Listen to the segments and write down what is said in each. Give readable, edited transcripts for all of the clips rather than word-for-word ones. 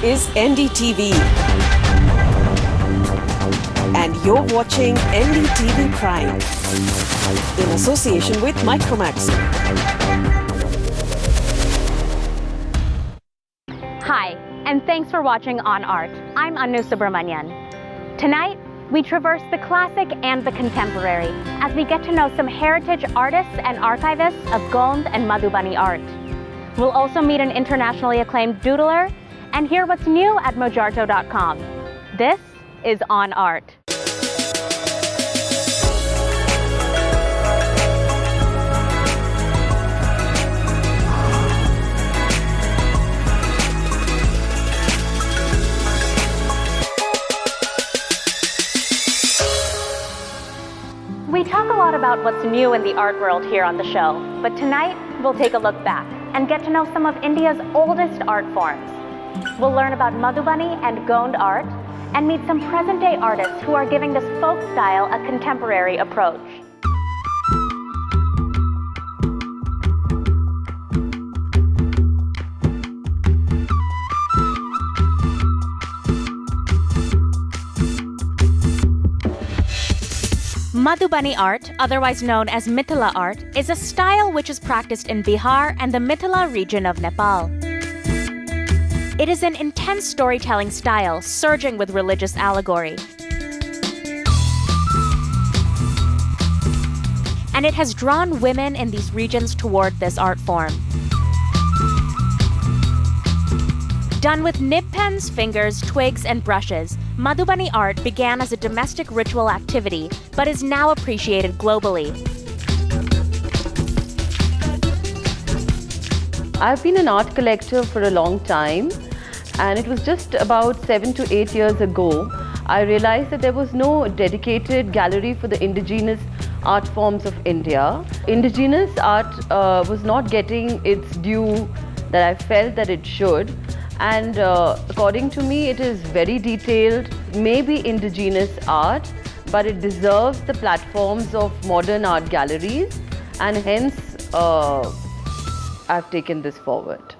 is NDTV. And you're watching NDTV Prime in association with Micromax. Hi, and thanks for watching On Art. I'm Anu Subramanian. Tonight, we traverse the classic and the contemporary as we get to know some heritage artists and archivists of Gond and Madhubani art. We'll also meet an internationally acclaimed doodler and hear what's new at mojarto.com. This is On Art. We talk a lot about what's new in the art world here on the show, but tonight we'll take a look back and get to know some of India's oldest art forms. We'll learn about Madhubani and Gond art and meet some present-day artists who are giving this folk style a contemporary approach. Madhubani art, otherwise known as Mithila art, is a style which is practiced in Bihar and the Mithila region of Nepal. It is an intense storytelling style, surging with religious allegory. And it has drawn women in these regions toward this art form. Done with nib pens, fingers, twigs, and brushes, Madhubani art began as a domestic ritual activity, but is now appreciated globally. I've been an art collector for a long time, and it was just about 7 to 8 years ago I realized that there was no dedicated gallery for the indigenous art forms of India. Indigenous art was not getting its due that I felt that it should. And according to me, it is very detailed, maybe indigenous art, but it deserves the platforms of modern art galleries, and hence I've taken this forward.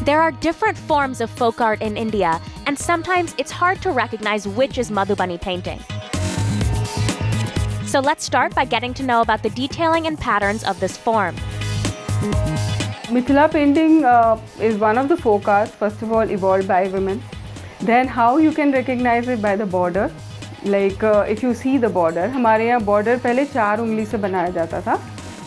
There are different forms of folk art in India, and sometimes it's hard to recognize which is Madhubani painting. So let's start by getting to know about the detailing and patterns of this form. Mithila painting is one of the folk arts, first of all evolved by women. Then how you can recognize it by the border. Like if you see the border, हमारे यहाँ border पहले 4 उंगली से बनाया जाता था.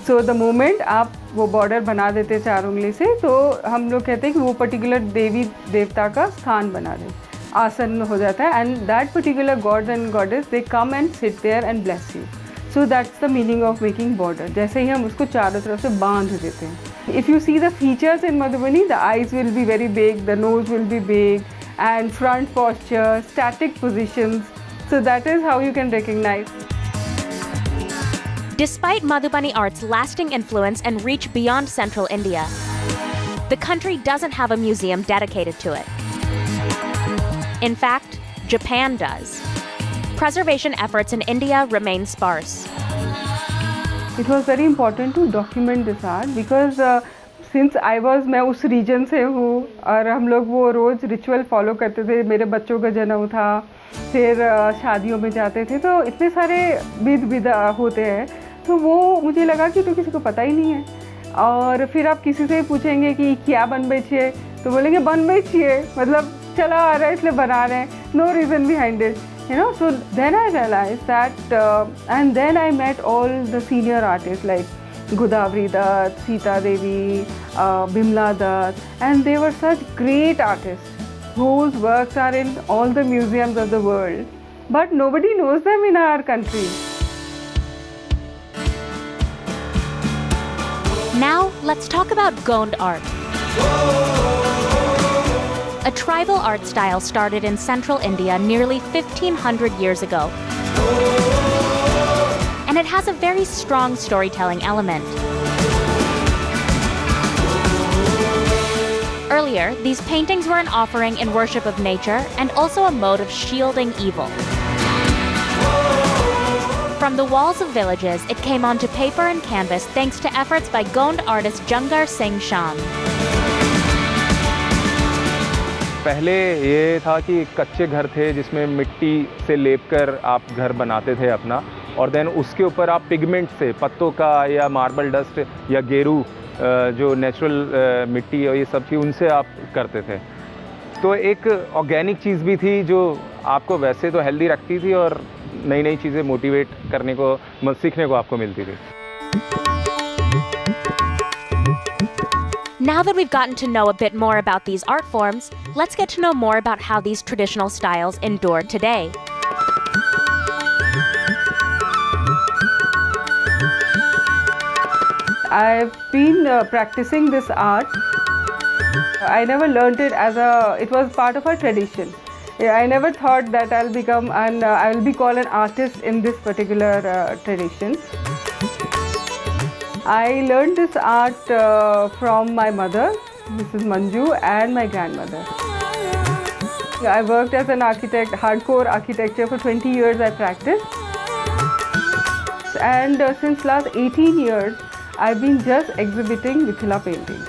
So the moment आप वो border बना देते 4 उंगली से, तो हम लोग कहते हैं कि वो particular देवी देवता का स्थान बना दे, आसन हो जाता है, and that particular god and goddess they come and sit there and bless you. So that's the meaning of making border. जैसे ही हम उसको चारों तरफ से बांध देते हैं. If you see the features in Madhubani, the eyes will be very big, the nose will be big, and front posture, static positions. So that is how you can recognize. Despite Madhubani art's lasting influence and reach beyond central India, the country doesn't have a museum dedicated to it. In fact, Japan does. Preservation efforts in India remain sparse. It was very important to document this art because since मैं उस region से हूँ और हम लोग वो रोज़ ritual follow करते थे, मेरे बच्चों का जन्म था, फिर शादियों में जाते थे, तो इतने सारे विध होते हैं, तो वो मुझे लगा कि तो किसी को पता ही नहीं है. और फिर आप किसी से पूछेंगे कि क्या बनबै छिए, तो बोलेंगे बनबै छिए, मतलब चला आ रहा है इसलिए बना रहे हैं, no reason behind it. You know, so then I realized that, and then I met all the senior artists like Godavari Dutt, Sita Devi, Bimla Dutt, and they were such great artists whose works are in all the museums of the world, but nobody knows them in our country. Now, let's talk about Gond art. A tribal art style started in central India nearly 1500 years ago. And it has a very strong storytelling element. Earlier, these paintings were an offering in worship of nature and also a mode of shielding evil. From the walls of villages, it came onto paper and canvas thanks to efforts by Gond artist Jungar Singh Sham. पहले ये था कि कच्चे घर थे जिसमें मिट्टी से लेपकर आप घर बनाते थे अपना, और देन उसके ऊपर आप पिगमेंट से पत्तों का या मार्बल डस्ट या गेरू जो नेचुरल मिट्टी और ये सब थी उनसे आप करते थे। तो एक ऑर्गेनिक चीज़ भी थी जो आपको वैसे तो हेल्दी रखती थी और नई नई चीज़ें मोटिवेट करने को सीखने को आपको मिलती थी। Now that we've gotten to know a bit more about these art forms, let's get to know more about how these traditional styles endure today. I've been practicing this art. I never learned it it was part of our tradition. I never thought that I'll be called an artist in this particular tradition. I learned this art from my mother, Mrs. Manju, and my grandmother. I worked as an architect, hardcore architecture for 20 years I practiced. And since last 18 years, I've been just exhibiting Mithila paintings.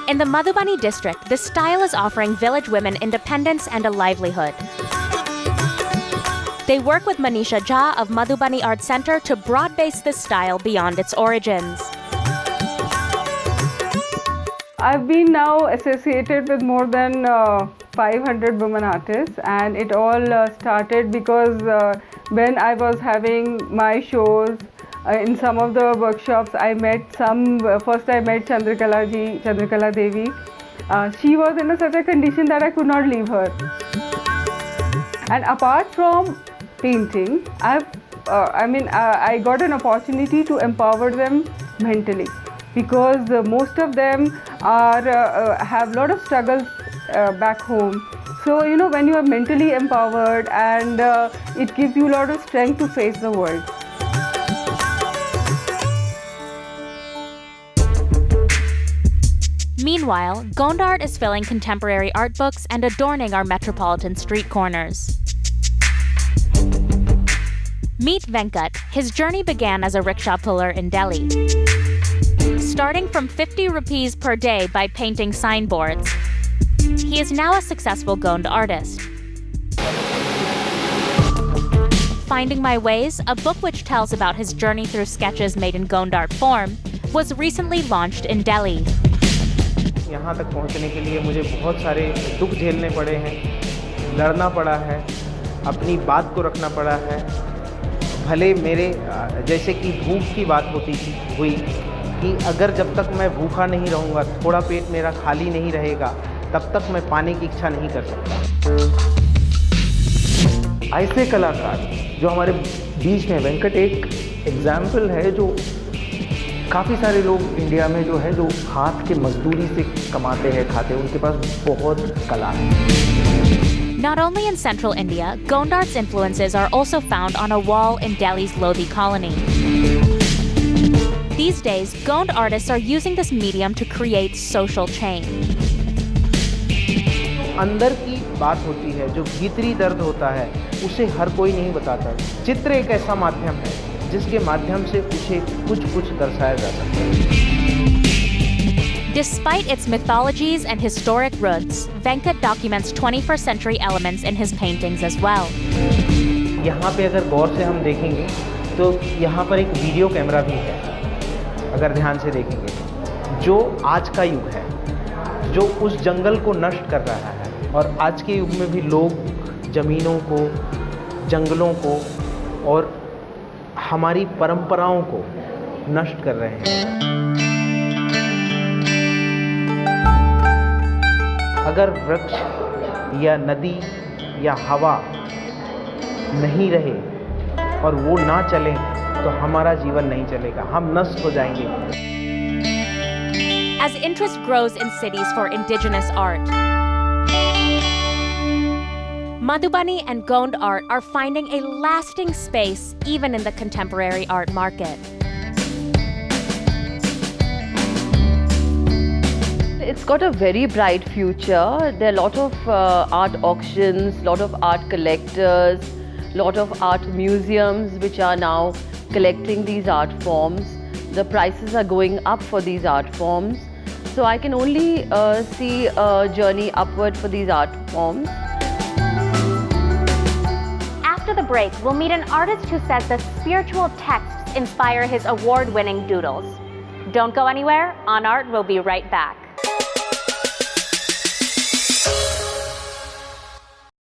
In the Madhubani district, this style is offering village women independence and a livelihood. They work with Manisha Jha of Madhubani Art Center to broad-base this style beyond its origins. I've been now associated with more than 500 women artists, and it all started because when I was having my shows in some of the workshops, I met first I met Chandrakala Devi. She was in such a condition that I could not leave her. And apart from painting, I got an opportunity to empower them mentally, because most of them have a lot of struggles back home. So when you are mentally empowered, and it gives you a lot of strength to face the world. Meanwhile, Gond art is filling contemporary art books and adorning our metropolitan street corners. Meet Venkat. His journey began as a rickshaw puller in Delhi. Starting from 50 rupees per day by painting signboards, he is now a successful Gond artist. Finding My Ways, a book which tells about his journey through sketches made in Gond art form, was recently launched in Delhi. यहाँ तक पहुँचने के लिए मुझे बहुत सारे दुख झेलने पड़े हैं, लड़ना पड़ा है, अपनी बात को रखना पड़ा है। भले मेरे जैसे कि भूख की बात हुई कि अगर जब तक मैं भूखा नहीं रहूँगा, थोड़ा पेट मेरा खाली नहीं रहेगा, तब तक मैं पाने की इच्छा नहीं कर सकता। ऐसे कलाकार जो हमारे बीच में, वेंकट एक एग्जाम्पल है, जो काफ़ी सारे लोग इंडिया में जो है जो हाथ के मजदूरी से कमाते हैं, खाते हैं, उनके पास बहुत कला है। Not only in central India, Gond art's influences are also found on a wall in Delhi's Lodhi colony. These days, Gond artists are using this medium to create social change. अंदर की बात होती है, जो भीतरी दर्द होता है, उसे हर कोई नहीं बताता। चित्र एक ऐसा माध्यम है जिसके माध्यम से उसे कुछ दर्शाया जा सकता है। Despite its mythologies and historic roots, Venkat documents 21st century elements in his paintings as well. यहाँ पे अगर गौर से हम देखेंगे तो यहाँ पर एक वीडियो कैमरा भी है, अगर ध्यान से देखेंगे, जो आज का युग है, जो उस जंगल को नष्ट कर रहा है। और आज के युग में भी लोग ज़मीनों को, जंगलों को और हमारी परंपराओं को नष्ट कर रहे हैं। अगर वृक्ष या नदी या हवा नहीं रहे और वो ना चले तो हमारा जीवन नहीं चलेगा, हम नष्ट हो जाएंगे। As interest grows in cities for indigenous art, Madhubani and Gond art are finding a lasting space even in the contemporary art market. It's got a very bright future. There are a lot of art auctions, a lot of art collectors, a lot of art museums which are now collecting these art forms. The prices are going up for these art forms. So I can only see a journey upward for these art forms. After the break, we'll meet an artist who says that spiritual texts inspire his award-winning doodles. Don't go anywhere. On Art will be right back.